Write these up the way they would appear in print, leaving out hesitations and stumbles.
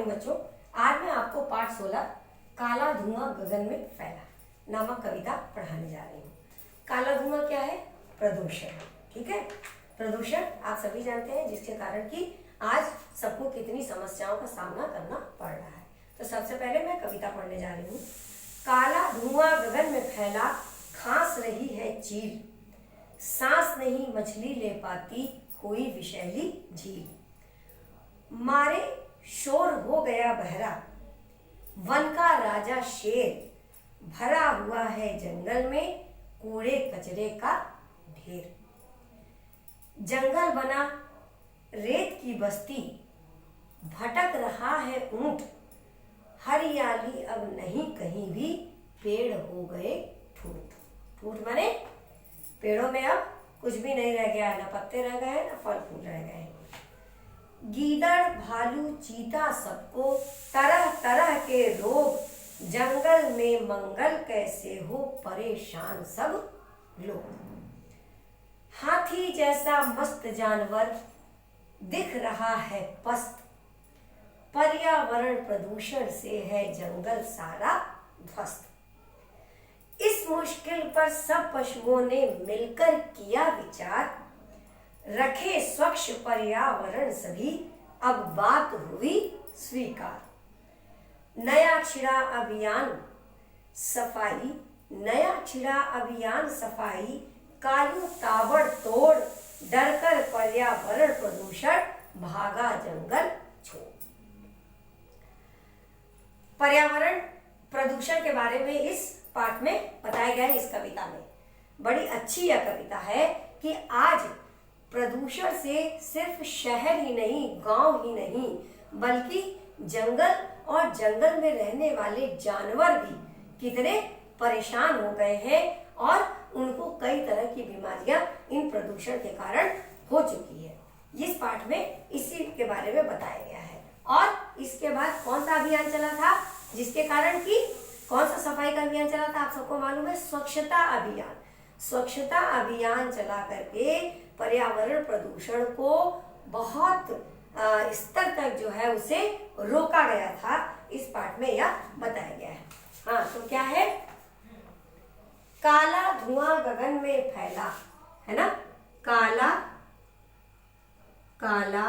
Morning बच्चों। आज मैं आपको पाठ 16 काला धुआं गगन में फैला नामक कविता पढ़ाने जा रही हूँ। काला धुआं क्या है? प्रदूषण। ठीक है, प्रदूषण आप सभी जानते हैं, जिसके कारण कि आज सबको कितनी समस्याओं का सामना करना पड़ रहा है। तो सबसे पहले मैं कविता पढ़ने जा रही हूँ। काला धुआं गगन में फैला, खांस रही है चील, सांस नहीं मछली ले पाती, हुई विषैली झील। मारे शोर हो गया बहरा, वन का राजा शेर, भरा हुआ है जंगल में कूड़े कचरे का ढेर। जंगल बना रेत की बस्ती, भटक रहा है ऊंट, हरियाली अब नहीं कहीं भी, पेड़ हो गए ठूठ। ठूठ माने पेड़ों में अब कुछ भी नहीं रह गया, ना पत्ते रह गए, ना फल फूल रह गए। गीदड़ भालू चीता सबको तरह तरह के रोग, जंगल में मंगल कैसे हो, परेशान सब लोग। हाथी जैसा मस्त जानवर दिख रहा है पस्त, पर्यावरण प्रदूषण से है जंगल सारा ध्वस्त। इस मुश्किल पर सब पशुओं ने मिलकर किया विचार, रखे स्वच्छ पर्यावरण सभी, अब बात हुई स्वीकार। नया छिड़ा अभियान सफाई, नया छिड़ा अभियान सफाई, कालू ताबड़तोड़, डरकर पर्यावरण प्रदूषण, भागा जंगल छोड़। पर्यावरण प्रदूषण के बारे में इस पाठ में बताया गया है। इस कविता में बड़ी अच्छी यह कविता है कि आज प्रदूषण से सिर्फ शहर ही नहीं, गांव ही नहीं, बल्कि जंगल और जंगल में रहने वाले जानवर भी कितने परेशान हो गए हैं और उनको कई तरह की बीमारियां इन प्रदूषण के कारण हो चुकी है। इस पाठ में इसी के बारे में बताया गया है। और इसके बाद कौन सा अभियान चला था, जिसके कारण कि कौन सा सफाई का अभियान चला था, आप सबको मालूम है, स्वच्छता अभियान। स्वच्छता अभियान चला करके पर्यावरण प्रदूषण को बहुत स्तर तक जो है उसे रोका गया था। इस पाठ में यह बताया गया है। हाँ, तो क्या है? काला धुआं गगन में फैला, है ना। काला काला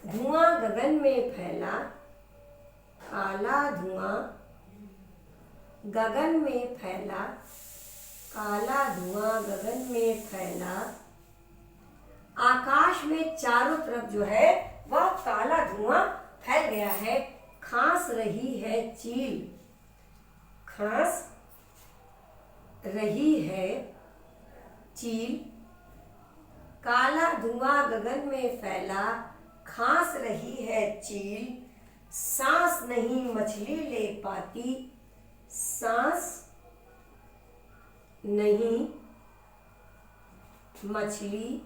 धुआं गगन में फैला, काला धुआं गगन में फैला, काला धुआं गगन में फैला। आकाश में चारों तरफ जो है वह काला धुआं फैल गया है। खांस रही है चील, खांस रही है चील। काला धुआं गगन में फैला, खांस रही है चील, सांस नहीं मछली ले पाती, सांस नहीं मछली,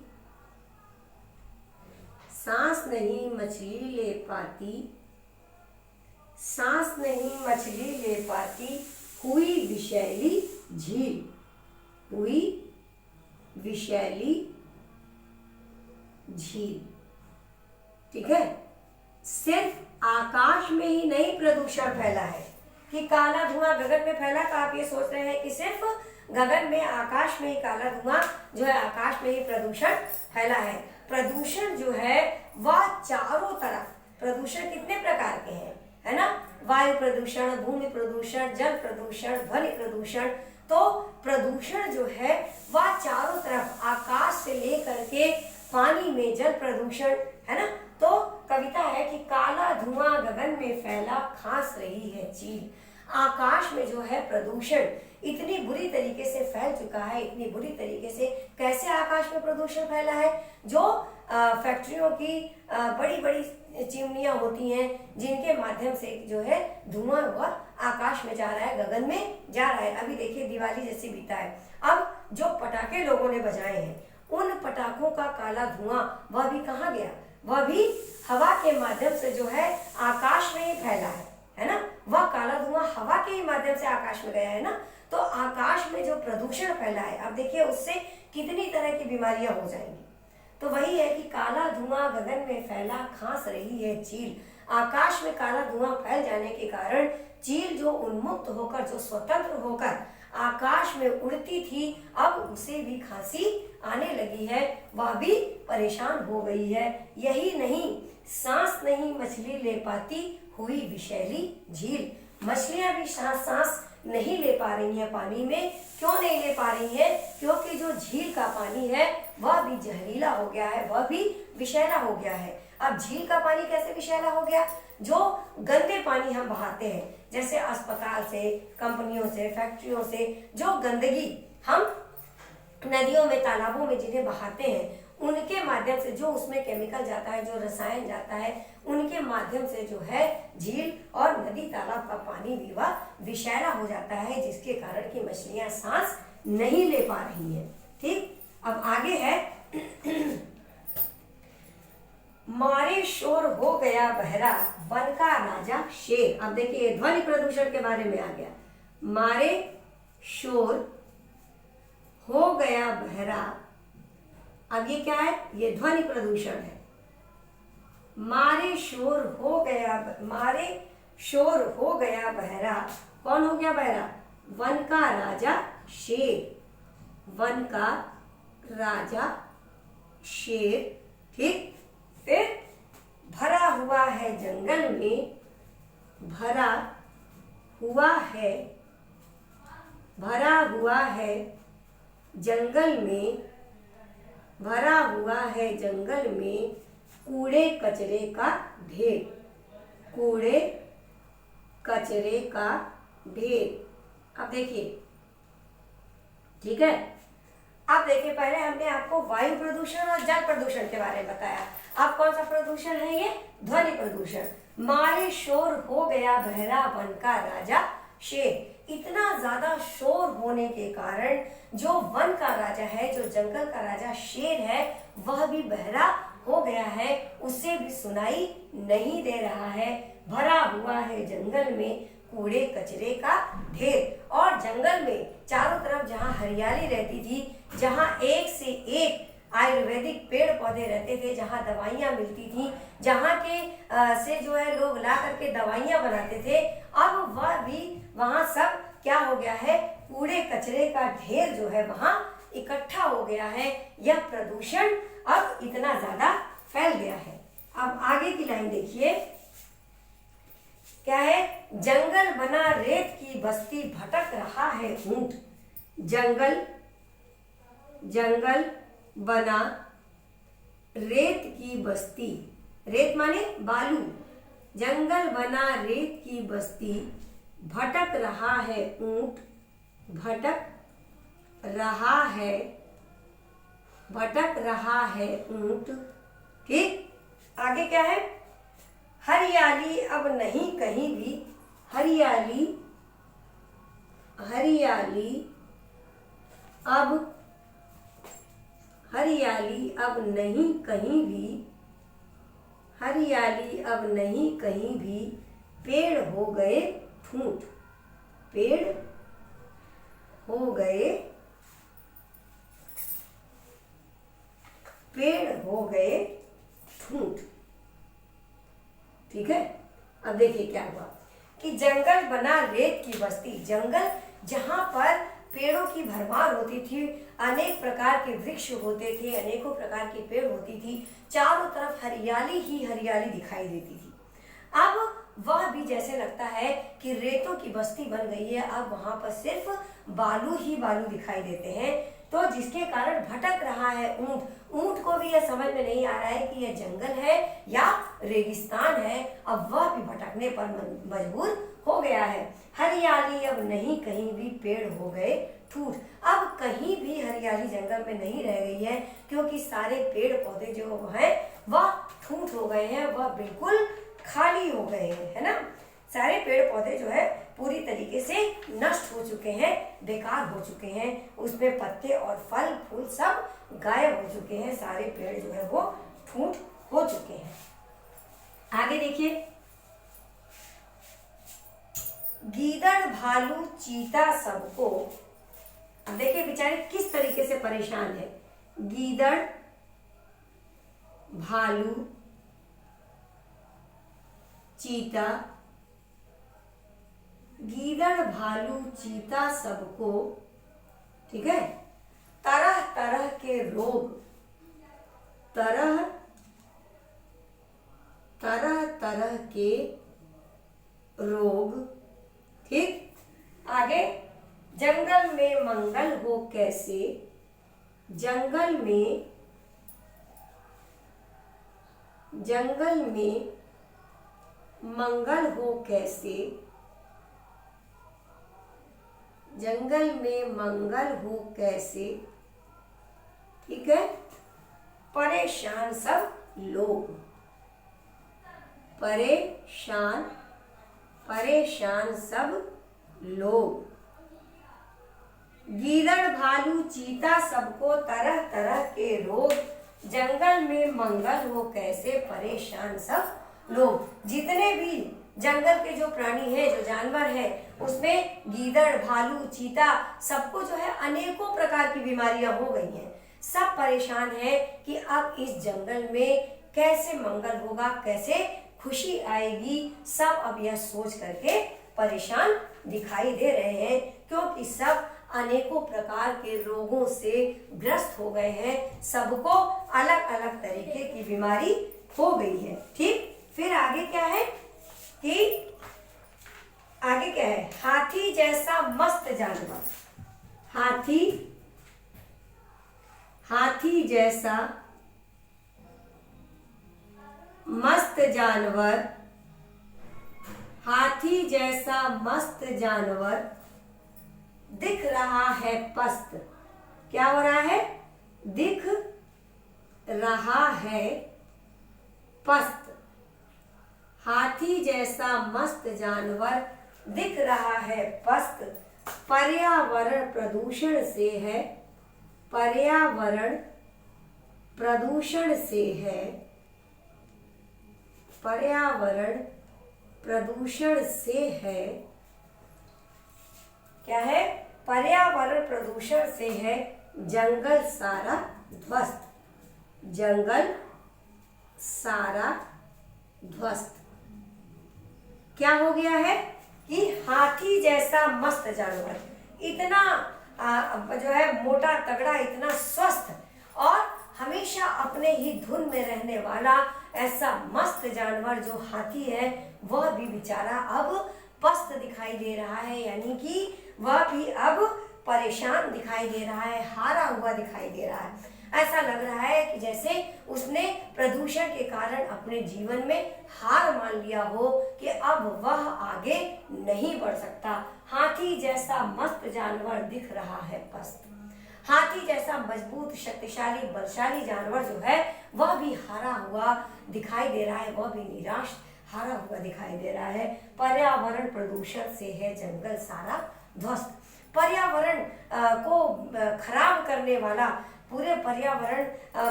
सांस नहीं मछली ले पाती, सांस नहीं मछली ले पाती, हुई विषैली झील, हुई विषैली झील। ठीक है, सिर्फ आकाश में ही नहीं प्रदूषण फैला है कि काला धुआं गगन में फैला। तो आप ये सोच रहे हैं कि सिर्फ गगन में, आकाश में ही काला धुआं जो है, आकाश में ही प्रदूषण फैला है। प्रदूषण जो है वह चारों तरफ, प्रदूषण कितने प्रकार के हैं, है ना। वायु प्रदूषण, भूमि प्रदूषण, जल प्रदूषण, ध्वनि प्रदूषण। तो प्रदूषण जो है वह चारों तरफ, आकाश से लेकर के पानी में जल प्रदूषण, है ना। तो कविता है कि काला धुआं गगन में फैला, खांस रही है चील। आकाश में जो है प्रदूषण इतनी बुरी तरीके से फैल चुका है, इतनी बुरी तरीके से। कैसे आकाश में प्रदूषण फैला है? जो फैक्ट्रियों की बड़ी बड़ी चिमनियां होती हैं, जिनके माध्यम से जो है धुआं हुआ आकाश में जा रहा है, गगन में जा रहा है। अभी देखिए दिवाली जैसी बीता है, अब जो पटाखे लोगों ने बजाए हैं, उन पटाखों का काला धुआं वह भी कहाँ गया? वह भी हवा के माध्यम से जो है आकाश में ही फैला है ना। वह काला धुआं हवा के ही माध्यम से आकाश में गया है ना। तो आकाश में जो प्रदूषण फैला है, अब देखिए उससे कितनी तरह की बीमारियां हो जाएंगी। तो वही है कि काला धुआं गगन में फैला, खांस रही है चील। आकाश में काला धुआं फैल जाने के कारण चील जो उन्मुक्त होकर, जो स्वतंत्र होकर आकाश में उड़ती थी, अब उसे भी खांसी आने लगी है, वह भी परेशान हो गई है। यही नहीं, सांस नहीं मछली ले पाती, हुई विषैली झील। मछलियां भी सांस नहीं ले पा रही हैं पानी में। क्यों नहीं ले पा रही हैं? क्योंकि जो झील का पानी है वह भी जहरीला हो गया है, वह भी विषैला हो गया है। अब झील का पानी कैसे विषैला हो गया? जो गंदे पानी हम बहाते हैं, जैसे अस्पताल से, कंपनियों से, फैक्ट्रियों से जो गंदगी हम नदियों में, तालाबों में जिन्हें बहाते हैं, उनके माध्यम से जो उसमें केमिकल जाता है, जो रसायन जाता है, उनके माध्यम से जो है झील और नदी तालाब का पानी भी वह विषैला हो जाता है, जिसके कारण की मछलियां सांस नहीं ले पा रही हैं। ठीक, अब आगे है मारे शोर हो गया बहरा, वन का राजा शेर। अब देखिए ध्वनि प्रदूषण के बारे में आ गया। मारे शोर हो गया बहरा, अब ये क्या है? ये ध्वनि प्रदूषण है। मारे शोर हो गया बहरा, कौन हो गया बहरा? वन का राजा शेर, वन का राजा शेर। ठीक, फिर भरा हुआ है जंगल में, भरा हुआ है जंगल में, भरा हुआ है जंगल में कूड़े कचरे का ढेर, कूड़े कचरे का ढेर। अब देखिए, ठीक है, अब देखिए पहले हमने आपको वायु प्रदूषण और जल प्रदूषण के बारे में बताया। अब कौन सा प्रदूषण है? ये ध्वनि प्रदूषण। मारे शोर हो गया बहरा, वन का राजा शेर। इतना ज्यादा शोर होने के कारण जो वन का राजा है, जो जंगल का राजा शेर है, वह भी बहरा हो गया है, उसे भी सुनाई नहीं दे रहा है। भरा हुआ है जंगल में कूड़े कचरे का ढेर। और जंगल में चारों तरफ जहाँ हरियाली रहती थी, जहाँ एक से एक आयुर्वेदिक पेड़ पौधे रहते थे, जहाँ दवाइयाँ मिलती थी, जहाँ के से जो है लोग ला करके दवाइयाँ बनाते थे, अब वह भी वहाँ सब क्या हो गया है? कूड़े कचरे का ढेर जो है वहाँ इकट्ठा हो गया है। यह प्रदूषण अब इतना ज्यादा फैल गया है। अब आगे की लाइन देखिए, क्या है? जंगल बना रेत की बस्ती, भटक रहा है ऊंट। जंगल बना रेत की बस्ती, रेत माने बालू। जंगल बना रेत की बस्ती, भटक रहा है ऊंट, भटक रहा है ऊंट। ठीक, आगे क्या है? हरियाली अब नहीं कहीं भी, हरियाली अब नहीं कहीं भी, पेड़ हो गए ठूंठ, पेड़ हो गए ठूंठ। ठीक है, अब देखिए क्या हुआ कि जंगल बना रेत की बस्ती। जंगल जहां पर पेड़ों की भरमार होती थी, अनेक प्रकार के वृक्ष होते थे, अनेकों प्रकार के पेड़ होती थी, चारों तरफ हरियाली ही हरियाली दिखाई देती थी। अब वह भी जैसे लगता है कि रेतों की बस्ती बन गई है, अब वहां पर सिर्फ बालू ही बालू दिखाई देते हैं। तो जिसके कारण भटक रहा है ऊंट। ऊंट को भी यह समझ में नहीं आ रहा है कि यह जंगल है या रेगिस्तान है। अब वह भी भटकने पर मजबूर हो गया है। हरियाली अब नहीं कहीं भी, पेड़ हो गए ठूठ। अब कहीं भी हरियाली जंगल में नहीं रह गई है, क्योंकि सारे पेड़ पौधे जो हैं वह ठूठ हो गए हैं, वह बिल्कुल खाली हो गए हैं, है ना। सारे पेड़ पौधे जो है पूरी तरीके से नष्ट हो चुके हैं, बेकार हो चुके हैं, उसमें पत्ते और फल फूल सब गायब हो चुके हैं, सारे पेड़ जो है वो ठूंठ हो चुके हैं। आगे देखिए, गीदड़ भालू चीता सबको, अब देखिए बेचारे किस तरीके से परेशान है। गीदड़ भालू, चीता, गीदड़, भालू, चीता सबको, ठीक है, तरह तरह के रोग, तरह तरह तरह के रोग, ठीक। आगे, जंगल में मंगल हो कैसे, जंगल में मंगल हो कैसे, जंगल में मंगल हो कैसे, ठीक है। परेशान सब लोग, परेशान सब लोग, गीदड़, भालू, चीता सबको तरह तरह के रोग, जंगल में मंगल हो कैसे, परेशान सब लोग। जितने भी जंगल के जो प्राणी हैं, जो जानवर हैं, उसमें गीदड़, भालू, चीता सबको जो है अनेकों प्रकार की बीमारियां हो गई हैं। सब परेशान हैं कि अब इस जंगल में कैसे मंगल होगा, कैसे खुशी आएगी। सब अब यह सोच करके परेशान दिखाई दे रहे हैं, क्योंकि सब अनेकों प्रकार के रोगों से ग्रस्त हो गए हैं। सबको अलग अलग तरीके की बीमारी हो गई है, ठीक। फिर आगे क्या है कि आगे क्या है, हाथी जैसा मस्त जानवर, हाथी जैसा मस्त जानवर, हाथी जैसा मस्त जानवर दिख रहा है पस्त। क्या हो रहा है, दिख रहा है पस्त। हाथी जैसा मस्त जानवर दिख रहा है पस्त। पर्यावरण प्रदूषण से है, पर्यावरण प्रदूषण से है, पर्यावरण प्रदूषण से है। क्या है, पर्यावरण प्रदूषण से है जंगल सारा ध्वस्त, जंगल सारा ध्वस्त। क्या हो गया है कि हाथी जैसा मस्त जानवर, इतना जो है मोटा तगड़ा, इतना स्वस्थ और हमेशा अपने ही धुन में रहने वाला ऐसा मस्त जानवर जो हाथी है, वह भी बेचारा अब पस्त दिखाई दे रहा है, यानी कि वह भी अब परेशान दिखाई दे रहा है, हारा हुआ दिखाई दे रहा है। ऐसा लग रहा है कि जैसे उसने प्रदूषण के कारण अपने जीवन में हार मान लिया हो कि अब वह आगे नहीं बढ़ सकता। हाथी जैसा मस्त जानवर दिख रहा है पस्त। हाथी जैसा मजबूत, शक्तिशाली, बलशाली जानवर जो है वह भी हारा हुआ दिखाई दे रहा है, वह भी निराश, हारा हुआ दिखाई दे रहा है। पर्यावरण प्रदूषण से है जंगल सारा ध्वस्त। पर्यावरण को खराब करने वाला, पूरे पर्यावरण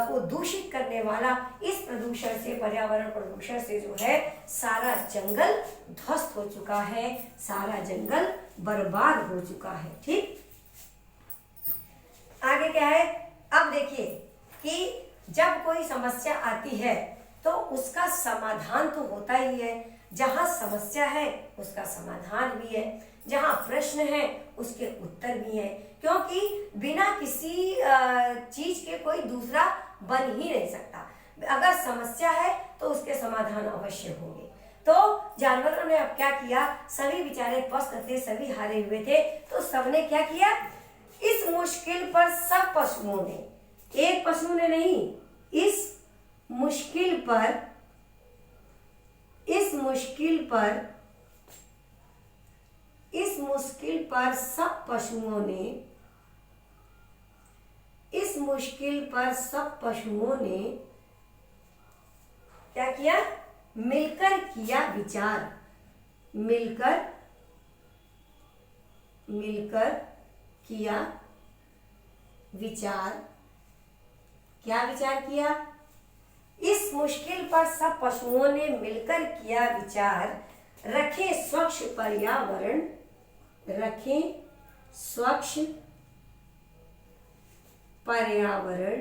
को दूषित करने वाला इस प्रदूषण से, पर्यावरण प्रदूषण से जो है सारा जंगल ध्वस्त हो चुका है, सारा जंगल बर्बाद हो चुका है, ठीक। आगे क्या है, अब देखिए कि जब कोई समस्या आती है तो उसका समाधान तो होता ही है। जहां समस्या है उसका समाधान भी है, जहां प्रश्न है उसके उत्तर भी है, क्योंकि बिना किसी चीज के कोई दूसरा बन ही नहीं सकता। अगर समस्या है तो उसके समाधान अवश्य होंगे। तो जानवरों ने अब क्या किया, सभी बेचारे पस्त थे, सभी हारे हुए थे, तो सबने क्या किया, इस मुश्किल पर सब पशुओं ने, एक पशु ने नहीं, इस मुश्किल पर सब पशुओं ने, इस मुश्किल पर सब पशुओं ने क्या किया, मिलकर किया विचार, मिलकर किया विचार। क्या विचार किया, इस मुश्किल पर सब पशुओं ने मिलकर किया विचार। रखें स्वच्छ पर्यावरण, रखें स्वच्छ पर्यावरण,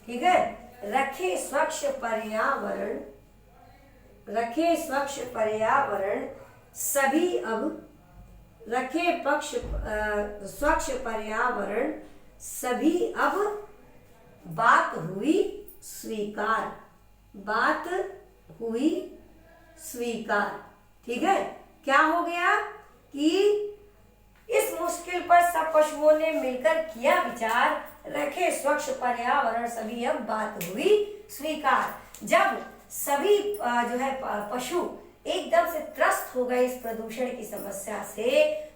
ठीक है। रखे स्वच्छ पर्यावरण, रखे स्वच्छ पर्यावरण सभी अब, रखे स्वच्छ पर्यावरण सभी अब बात हुई स्वीकार, बात हुई स्वीकार। ठीक है, क्या हो गया कि इस मुश्किल पर सब पशुओं ने मिलकर किया विचार, रखे स्वच्छ पर्यावरण सभी अब बात हुई स्वीकार। जब सभी जो है पशु एकदम से त्रस्त हो गए इस प्रदूषण की समस्या से,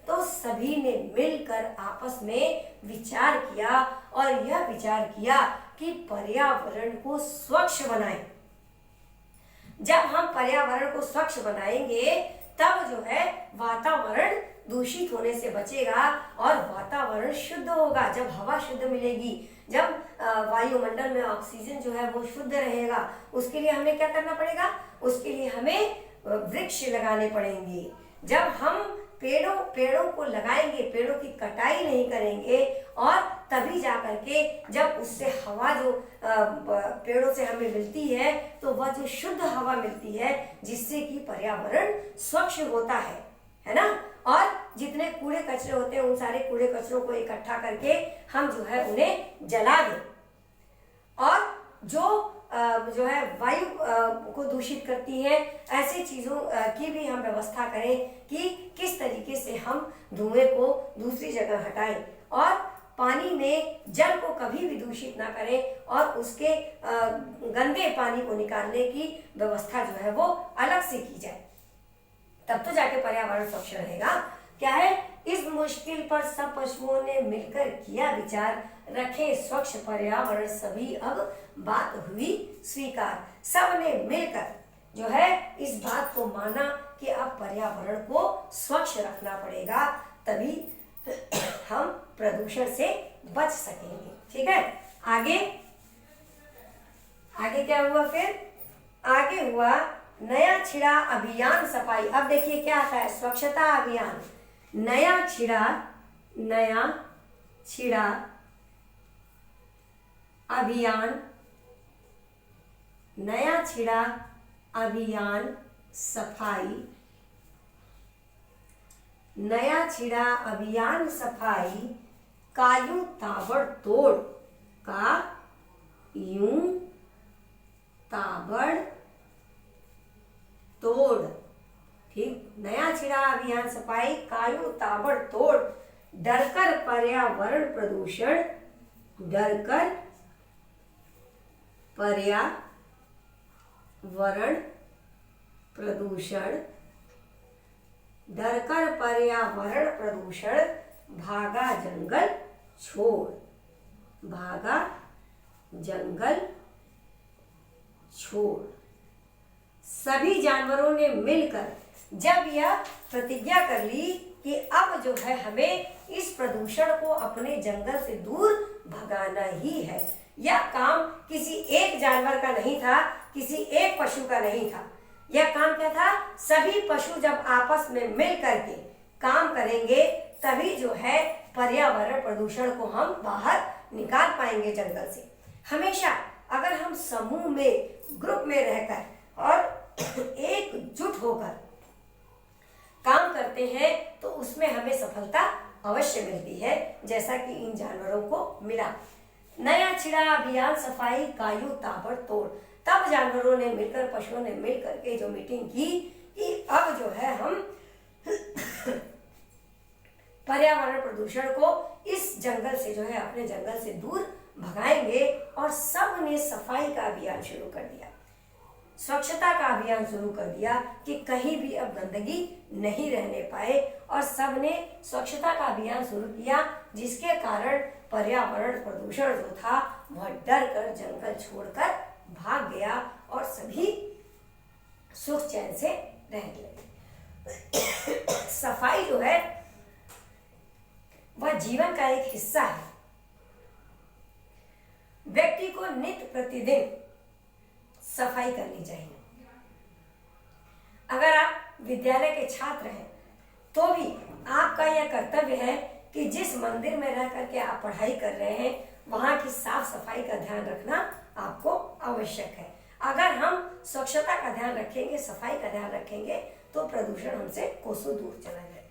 तो सभी ने मिलकर आपस में विचार किया और यह विचार किया कि पर्यावरण को स्वच्छ बनाएं। जब हम पर्यावरण को स्वच्छ बनाएंगे तब जो है वातावरण दूषित होने से बचेगा और वातावरण शुद्ध होगा। जब हवा शुद्ध मिलेगी, जब वायुमंडल में ऑक्सीजन जो है वो शुद्ध रहेगा, उसके लिए हमें क्या करना पड़ेगा? उसके लिए हमें वृक्ष लगाने पड़ेंगे। जब हम पेड़ों को लगाएंगे, पेड़ों की कटाई नहीं करेंगे, और तभी जा करके जब उससे हवा जो पेड़ों से हमें मिलती है तो वह जो शुद्ध हवा मिलती है जिससे कि पर्यावरण स्वच्छ होता है ना। और जितने कूड़े कचरे होते हैं उन सारे कूड़े कचरों को इकट्ठा करके हम जो है उन्हें जला दें, और जो है वायु को दूषित करती है ऐसी चीजों की भी हम व्यवस्था करें कि किस तरीके से हम धुएं को दूसरी जगह हटाएं, और पानी में जल को कभी भी दूषित ना करें, और उसके गंदे पानी को निकालने की व्यवस्था जो है वो अलग से की जाए, तब तो जाके पर्यावरण स्वच्छ रहेगा। क्या है? इस मुश्किल पर सब पशुओं ने मिलकर किया विचार, रखे स्वच्छ पर्यावरण सभी अब बात हुई स्वीकार। सब ने मिलकर जो है इस बात को माना कि अब पर्यावरण को स्वच्छ रखना पड़ेगा, तभी हम प्रदूषण से बच सकेंगे। ठीक है, आगे क्या हुआ? फिर आगे हुआ नया छिड़ा अभियान सफाई। अब देखिए क्या आता है, स्वच्छता अभियान, नया छिड़ा अभियान, नया छिड़ा अभियान सफाई, नया छिड़ा अभियान सफाई का यूं ताबड़तोड़, का यूं ताबड़तोड़। ठीक, नया छिड़ा अभियान सफाई का यूं ताबड़तोड़, डरकर पर्यावरण प्रदूषण, डरकर पर्यावरण प्रदूषण, डरकर पर्यावरण प्रदूषण, भागा जंगल छोड़, भागा जंगल छोड़। सभी जानवरों ने मिलकर जब यह प्रतिज्ञा कर ली कि अब जो है हमें इस प्रदूषण को अपने जंगल से दूर भगाना ही है। यह काम किसी एक जानवर का नहीं था, किसी एक पशु का नहीं था। यह काम क्या था? सभी पशु जब आपस में मिल करके काम करेंगे तभी जो है पर्यावरण प्रदूषण को हम बाहर निकाल पाएंगे जंगल से। हमेशा अगर हम समूह में, ग्रुप में रहकर और एकजुट होकर काम करते हैं तो उसमें हमें सफलता अवश्य मिलती है, जैसा कि इन जानवरों को मिला। नया छिड़ा अभियान सफाई का यूं ताबड़तोड़, तब जानवरों ने मिलकर, पशुओं ने मिलकर के जो मीटिंग की कि अब जो है हम पर्यावरण प्रदूषण को इस जंगल से जो है अपने जंगल से दूर भगाएंगे, और सब ने सफाई का अभियान शुरू कर दिया, स्वच्छता का अभियान शुरू कर दिया कि कहीं भी अब गंदगी नहीं रहने पाए, और सब ने स्वच्छता का अभियान शुरू किया, जिसके कारण पर्यावरण प्रदूषण जो था वह डर कर जंगल छोड़कर भाग गया और सभी सुख चैन से रहने लगे। सफाई जो है वह जीवन का एक हिस्सा है। व्यक्ति को नित्य प्रतिदिन सफाई करनी चाहिए। अगर आप विद्यालय के छात्र हैं तो भी आपका यह कर्तव्य है कि जिस मंदिर में रह करके आप पढ़ाई कर रहे हैं वहां की साफ सफाई का ध्यान रखना आपको आवश्यक है। अगर हम स्वच्छता का ध्यान रखेंगे, सफाई का ध्यान रखेंगे तो प्रदूषण हमसे कोसों दूर चला जाएगा।